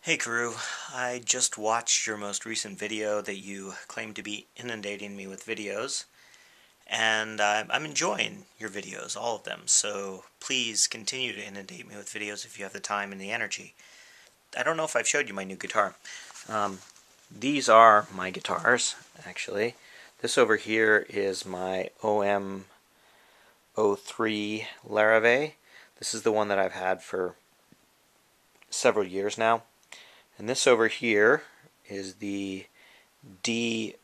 Hey crew, I just watched your most recent video that you claim to be inundating me with videos, and I'm enjoying your videos, all of them, so please continue to inundate me with videos if you have the time and the energy. I don't know if I've showed you my new guitar. Um, these are my guitars, actually. This over here is my OM03 Larrivee. This is the one that I've had for several years now. And this over here is the D02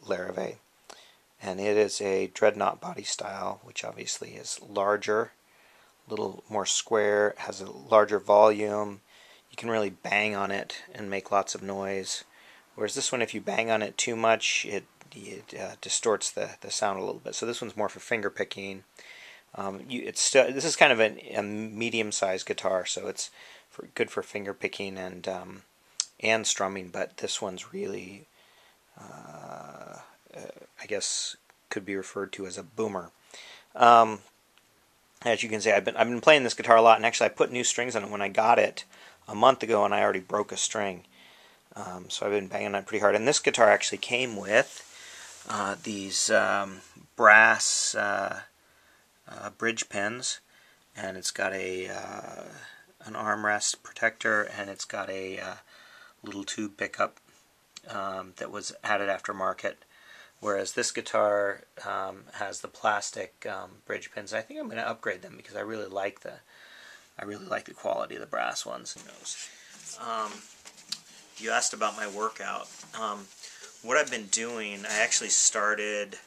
Larrivee, and it is a dreadnought body style, which obviously is larger, a little more square, has a larger volume. You can really bang on it and make lots of noise. Whereas this one, if you bang on it too much, it distorts the sound a little bit. So this one's more for finger picking. This is kind of a medium-sized guitar, so it's good for finger picking and strumming. But this one's really, I guess, could be referred to as a boomer. As you can see, I've been playing this guitar a lot, and actually I put new strings on it when I got it a month ago, and I already broke a string. So I've been banging on it pretty hard. And this guitar actually came with these brass bridge pins, and it's got an armrest protector, and it's got a little tube pickup that was added aftermarket. Whereas this guitar has the plastic bridge pins. I think I'm going to upgrade them because I really like the quality of the brass ones. Who knows? You asked about my workout. What I've been doing, I actually started,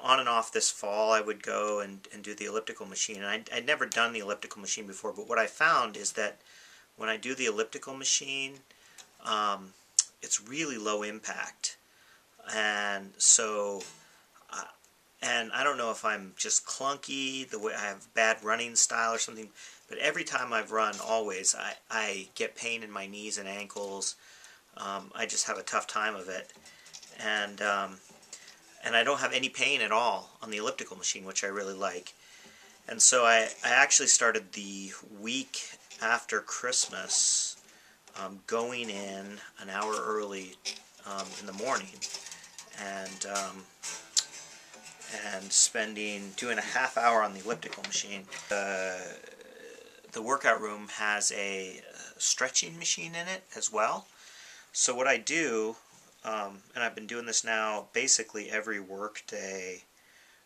on and off this fall. I would go and do the elliptical machine. And I'd never done the elliptical machine before, but what I found is that when I do the elliptical machine, it's really low impact. And so, and I don't know if I'm just clunky, the way I have bad running style or something, but every time I've run, always, I get pain in my knees and ankles. I just have a tough time of it. And I don't have any pain at all on the elliptical machine, which I really like. And so I actually started the week after Christmas, going in an hour early in the morning, and doing a half hour on the elliptical machine. The workout room has a stretching machine in it as well. So what I do, and I've been doing this now basically every work day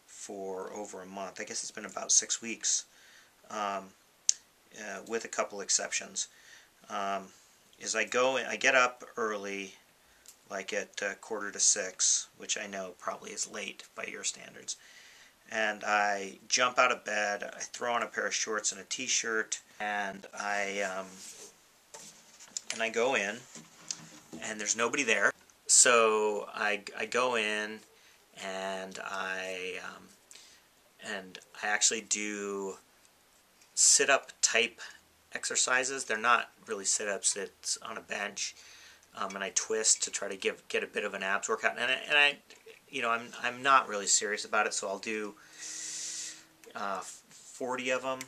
for over a month. I guess it's been about 6 weeks, with a couple exceptions. Is I get up early, like at 5:45, which I know probably is late by your standards. And I jump out of bed, I throw on a pair of shorts and a t-shirt, and I go in, and there's nobody there. So I go in, and I actually do sit-up type exercises. They're not really sit-ups. It's on a bench, and I twist to try to get a bit of an abs workout. And I'm not really serious about it, so I'll do 40 of them,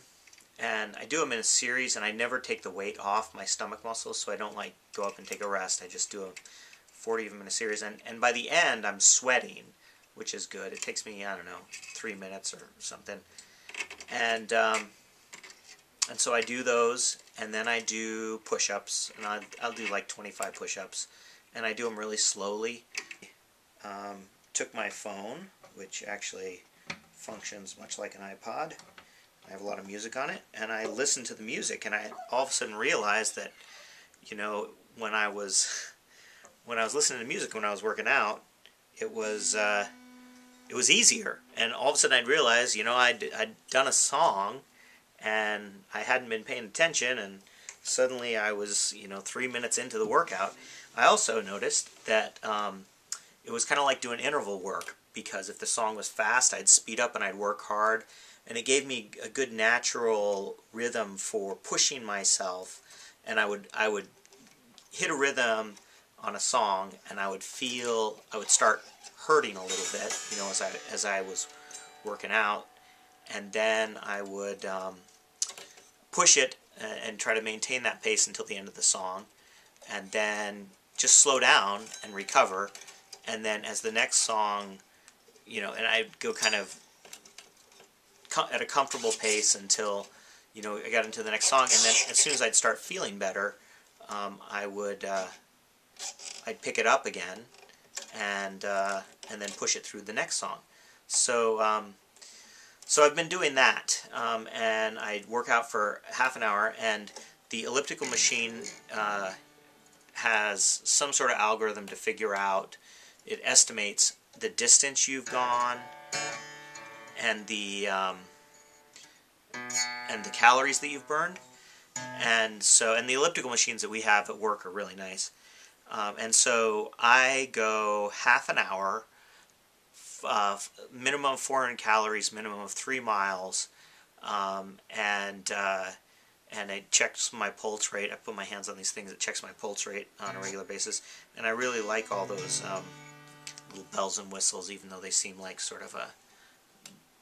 and I do them in a series, and I never take the weight off my stomach muscles, so I don't like go up and take a rest. I just do 40 of them in a series, and by the end I'm sweating, which is good. It takes me, I don't know, 3 minutes or something, and so I do those, and then I do push-ups, and I'll do like 25 push-ups, and I do them really slowly. Took my phone, which actually functions much like an iPod. I have a lot of music on it, and I listen to the music, and I all of a sudden realized that, when I was listening to music when I was working out, it was easier. And all of a sudden I'd realize, I'd done a song, and I hadn't been paying attention, and suddenly I was, 3 minutes into the workout. I also noticed that it was kind of like doing interval work, because if the song was fast, I'd speed up and I'd work hard, and it gave me a good natural rhythm for pushing myself, and I would hit a rhythm on a song, and I would start hurting a little bit, as I was working out, and then I would push it and try to maintain that pace until the end of the song, and then just slow down and recover, and then as the next song, you know, and I'd go kind of at a comfortable pace until, you know, I got into the next song, and then as soon as I'd start feeling better, I'd pick it up again, and then push it through the next song. So so I've been doing that, and I'd work out for half an hour, and the elliptical machine has some sort of algorithm to figure out. It estimates the distance you've gone and the calories that you've burned, and the elliptical machines that we have at work are really nice. And so I go half an hour, minimum 400 calories, minimum of 3 miles, and it checks my pulse rate. I put my hands on these things. It checks my pulse rate on a regular basis, and I really like all those little bells and whistles, even though they seem like sort of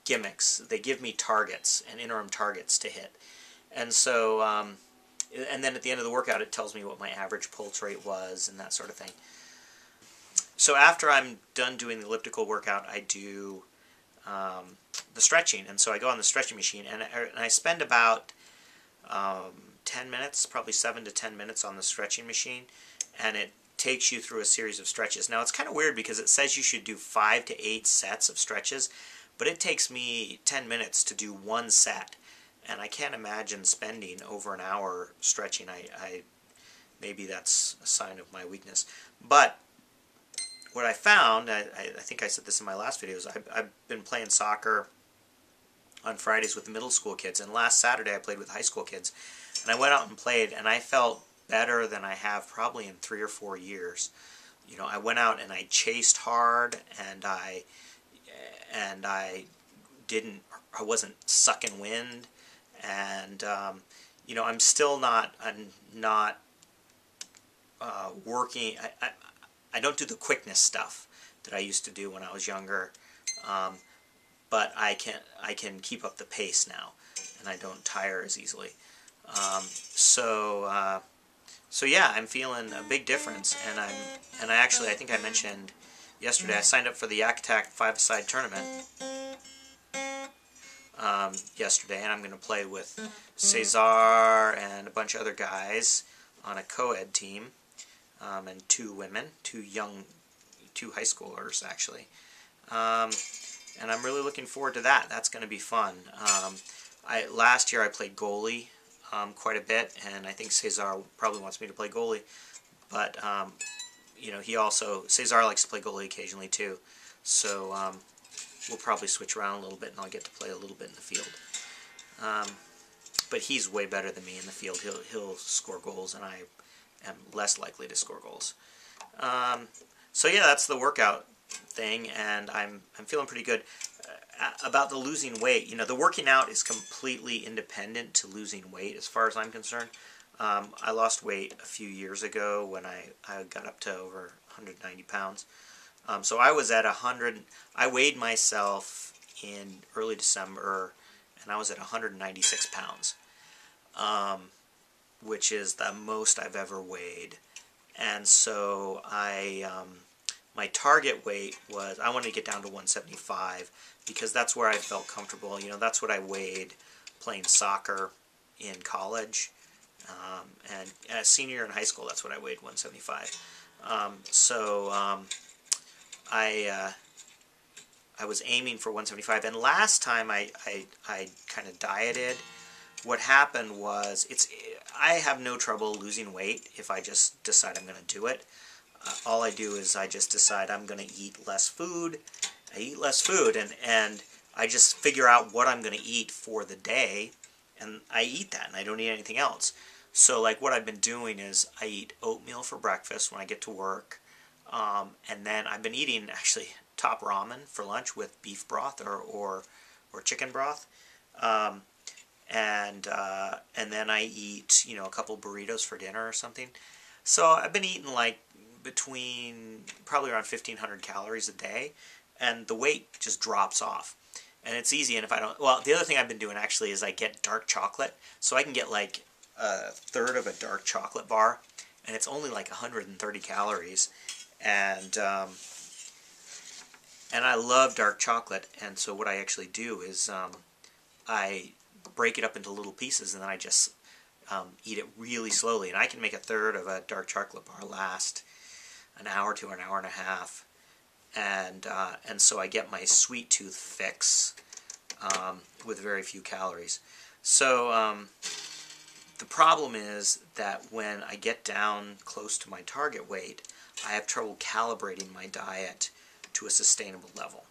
gimmicks. They give me targets and interim targets to hit, and so and then at the end of the workout, it tells me what my average pulse rate was and that sort of thing. So after I'm done doing the elliptical workout, I do the stretching, and so I go on the stretching machine, and I spend about 10 minutes, probably 7 to 10 minutes on the stretching machine, and it takes you through a series of stretches. Now it's kind of weird because it says you should do 5 to 8 sets of stretches, but it takes me 10 minutes to do one set, and I can't imagine spending over an hour stretching. Maybe that's a sign of my weakness. But what I found, I think I said this in my last videos, I've been playing soccer on Fridays with middle school kids, and last Saturday I played with high school kids, and I went out and played, and I felt better than I have probably in 3 or 4 years. You know, I went out and I chased hard, and I wasn't sucking wind, and you know, I'm not working. I don't do the quickness stuff that I used to do when I was younger, but I can keep up the pace now, and I don't tire as easily. So yeah, I'm feeling a big difference, and I think I mentioned yesterday I signed up for the Yak Attack 5-a-side tournament yesterday, and I'm going to play with Cesar and a bunch of other guys on a co-ed team, and 2 women, 2 high schoolers actually, and I'm really looking forward to that. That's going to be fun. Last year I played goalie quite a bit, and I think Cesar probably wants me to play goalie, but you know, Cesar likes to play goalie occasionally too, so we'll probably switch around a little bit, and I'll get to play a little bit in the field. But he's way better than me in the field. He'll score goals, and I am less likely to score goals. So yeah, that's the workout thing, and I'm feeling pretty good. About the losing weight, you know, the working out is completely independent to losing weight as far as I'm concerned. I lost weight a few years ago when I got up to over 190 pounds. So I was at 100, I weighed myself in early December, and I was at 196 pounds, which is the most I've ever weighed. And so my target weight was, I wanted to get down to 175, because that's where I felt comfortable. You know, that's what I weighed playing soccer in college, and as senior in high school, that's what I weighed, 175. I was aiming for 175, and last time I kind of dieted. What happened was, I have no trouble losing weight if I just decide I'm going to do it. All I do is I just decide I'm going to eat less food. I eat less food, and I just figure out what I'm going to eat for the day, and I eat that, and I don't eat anything else. So like what I've been doing is I eat oatmeal for breakfast when I get to work, and then I've been eating actually top ramen for lunch with beef broth or chicken broth, and then I eat, you know, a couple burritos for dinner or something. So I've been eating like between probably around 1,500 calories a day, and the weight just drops off. and it's easy. And if I don't, well, the other thing I've been doing actually is I get dark chocolate, so I can get like a third of a dark chocolate bar, and it's only like 130 calories, and I love dark chocolate. And so what I actually do is I break it up into little pieces, and then I just eat it really slowly, and I can make a third of a dark chocolate bar last an hour to an hour and a half, and so I get my sweet tooth fix with very few calories. So the problem is that when I get down close to my target weight, I have trouble calibrating my diet to a sustainable level.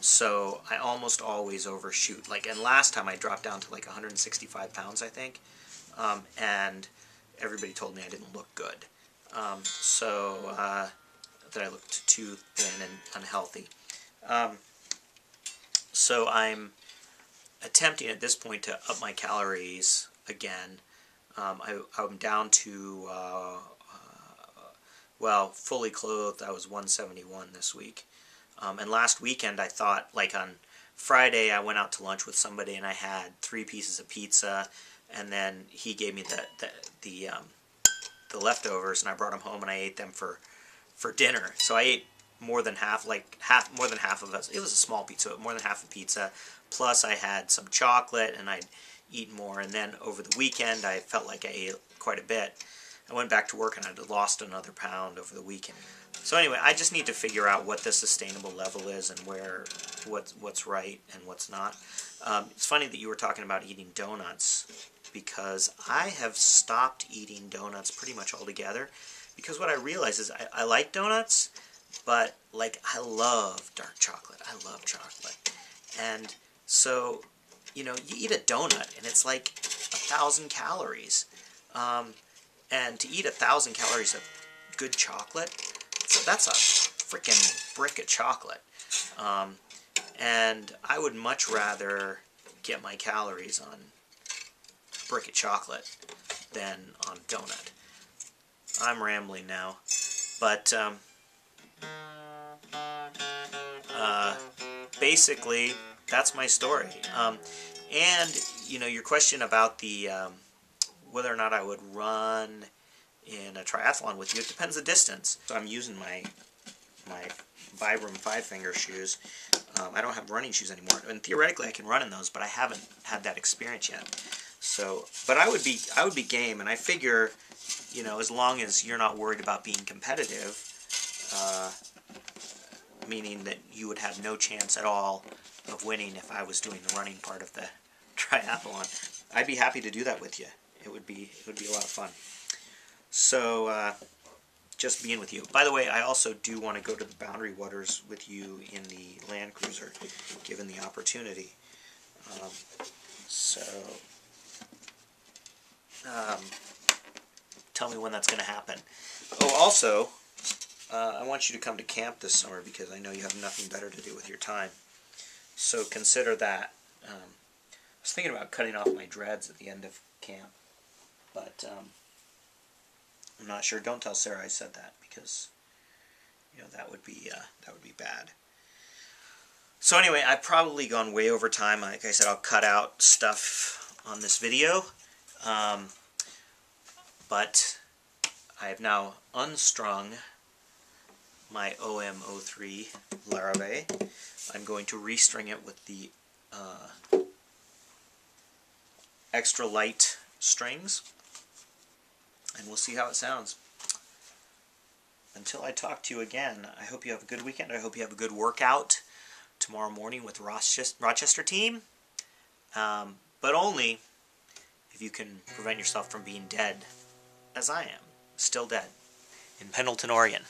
So I almost always overshoot. And last time I dropped down to like 165 pounds, I think, and everybody told me I didn't look good. That I looked too thin and unhealthy. So I'm attempting at this point to up my calories again. I'm down to, well, fully clothed, I was 171 this week. And last weekend I thought, like on Friday, I went out to lunch with somebody and I had 3 pieces of pizza, and then he gave me the leftovers, and I brought them home and I ate them for dinner. So I ate more than half, more than half of it. It was a small pizza, more than half a pizza. Plus I had some chocolate, and I'd eat more. And then over the weekend, I felt like I ate quite a bit. I went back to work and I'd lost another pound over the weekend. So anyway, I just need to figure out what the sustainable level is and what's right and what's not. It's funny that you were talking about eating donuts, because I have stopped eating donuts pretty much altogether. Because what I realize is I like donuts, but like I love dark chocolate. I love chocolate. And so, you eat a donut and it's like 1,000 calories. And to eat 1,000 calories of good chocolate, so that's a freaking brick of chocolate. And I would much rather get my calories on a brick of chocolate than on a donut. I'm rambling now, but basically that's my story. And your question about the whether or not I would run in a triathlon with you, it depends the distance. So I'm using my Vibram 5-finger shoes. I don't have running shoes anymore, and theoretically I can run in those, but I haven't had that experience yet. So, but I would be game, and I figure, as long as you're not worried about being competitive, meaning that you would have no chance at all of winning if I was doing the running part of the triathlon, I'd be happy to do that with you. It would be a lot of fun. So, just being with you. By the way, I also do want to go to the Boundary Waters with you in the Land Cruiser, given the opportunity. Tell me when that's going to happen. Oh, also, I want you to come to camp this summer, because I know you have nothing better to do with your time. So consider that. I was thinking about cutting off my dreads at the end of camp, but I'm not sure. Don't tell Sarah I said that, because that would be bad. So anyway, I've probably gone way over time. Like I said, I'll cut out stuff on this video, but I have now unstrung my OM03 Larrivee. I'm going to restring it with the extra light strings, and we'll see how it sounds. Until I talk to you again, I hope you have a good weekend. I hope you have a good workout tomorrow morning with Rochester team, but only if you can prevent yourself from being dead, as I am, still dead, in Pendleton, Oregon.